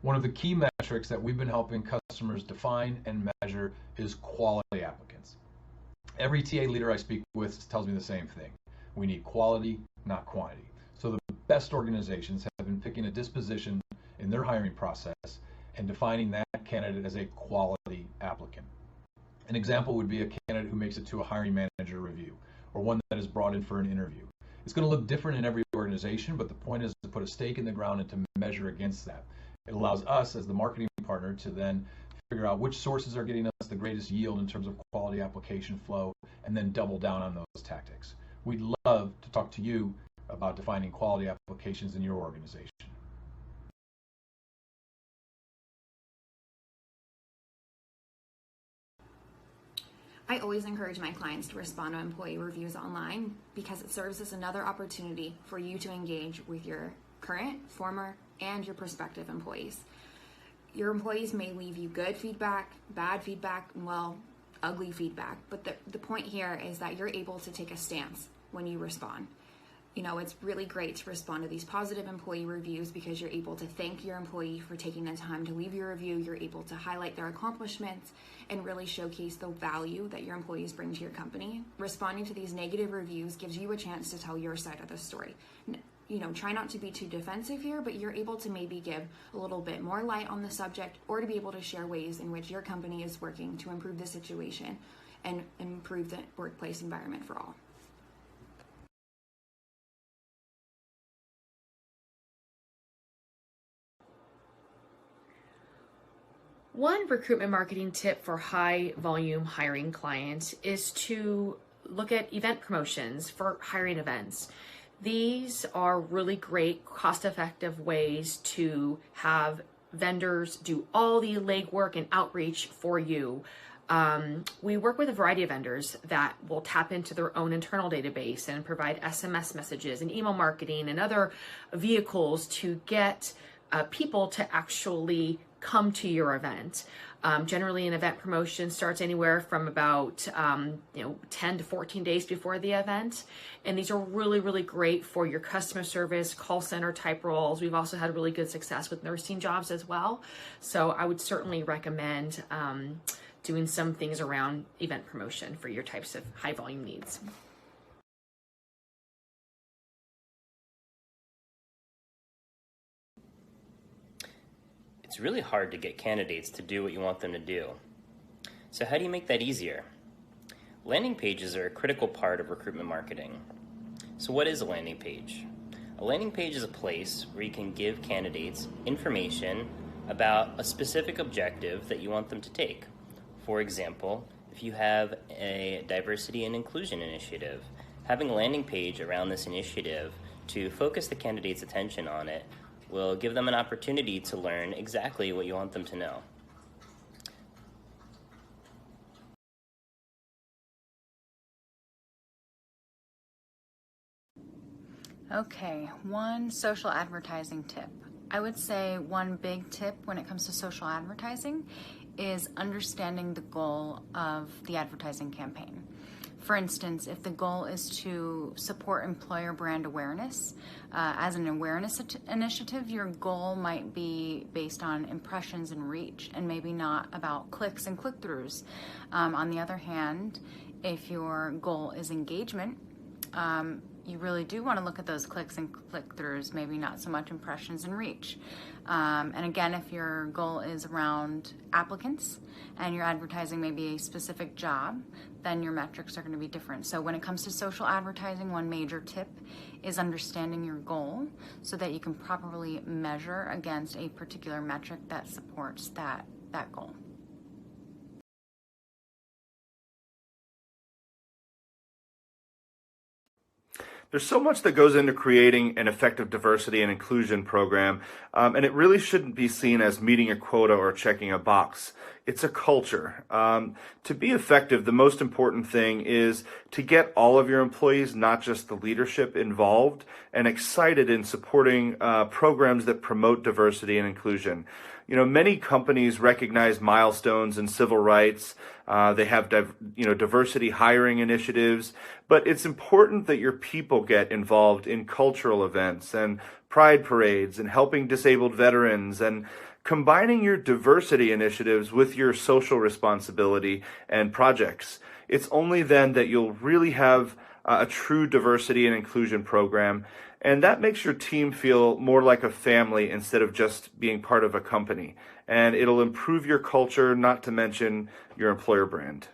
One of the key metrics that we've been helping customers define and measure is quality applicants. Every TA leader I speak with tells me the same thing. We need quality, not quantity. So the best organizations have been picking a disposition in their hiring process and defining that candidate as a quality applicant. An example would be a candidate who makes it to a hiring manager review, or one that is brought in for an interview. It's going to look different in every organization, but the point is to put a stake in the ground and to measure against that. It allows us as the marketing partner to then figure out which sources are getting us the greatest yield in terms of quality application flow, and then double down on those tactics. We'd love to talk to you about defining quality applications in your organization. I always encourage my clients to respond to employee reviews online because it serves as another opportunity for you to engage with your current, former, and your prospective employees. Your employees may leave you good feedback, bad feedback, and well, ugly feedback, but the point here is that you're able to take a stance when you respond. You know, it's really great to respond to these positive employee reviews because you're able to thank your employee for taking the time to leave your review. You're able to highlight their accomplishments and really showcase the value that your employees bring to your company. Responding to these negative reviews gives you a chance to tell your side of the story. You know, try not to be too defensive here, but you're able to maybe give a little bit more light on the subject, or to be able to share ways in which your company is working to improve the situation and improve the workplace environment for all. One recruitment marketing tip for high volume hiring clients is to look at event promotions for hiring events. These are really great, cost-effective ways to have vendors do all the legwork and outreach for you. We work with a variety of vendors that will tap into their own internal database and provide SMS messages and email marketing and other vehicles to get people to actually come to your event. Generally, an event promotion starts anywhere from about 10 to 14 days before the event. And these are really, really great for your customer service, call center type roles. We've also had really good success with nursing jobs as well. So I would certainly recommend doing some things around event promotion for your types of high volume needs. It's really hard to get candidates to do what you want them to do. So how do you make that easier? Landing pages are a critical part of recruitment marketing. So what is a landing page? A landing page is a place where you can give candidates information about a specific objective that you want them to take. For example, if you have a diversity and inclusion initiative, having a landing page around this initiative to focus the candidate's attention on it will give them an opportunity to learn exactly what you want them to know. Okay, one social advertising tip. I would say one big tip when it comes to social advertising is understanding the goal of the advertising campaign. For instance, if the goal is to support employer brand awareness, as an awareness initiative, your goal might be based on impressions and reach and maybe not about clicks and click-throughs. On the other hand, if your goal is engagement, you really do want to look at those clicks and click-throughs, maybe not so much impressions and reach. And again, if your goal is around applicants and you're advertising maybe a specific job, then your metrics are going to be different. So when it comes to social advertising, one major tip is understanding your goal so that you can properly measure against a particular metric that supports that goal. There's so much that goes into creating an effective diversity and inclusion program, and it really shouldn't be seen as meeting a quota or checking a box. It's a culture. To be effective, the most important thing is to get all of your employees, not just the leadership, involved and excited in supporting programs that promote diversity and inclusion. You know, many companies recognize milestones in civil rights. They have diversity hiring initiatives, but it's important that your people get involved in cultural events and pride parades and helping disabled veterans and combining your diversity initiatives with your social responsibility and projects. It's only then that you'll really have a true diversity and inclusion program, and that makes your team feel more like a family instead of just being part of a company. And it'll improve your culture, not to mention your employer brand.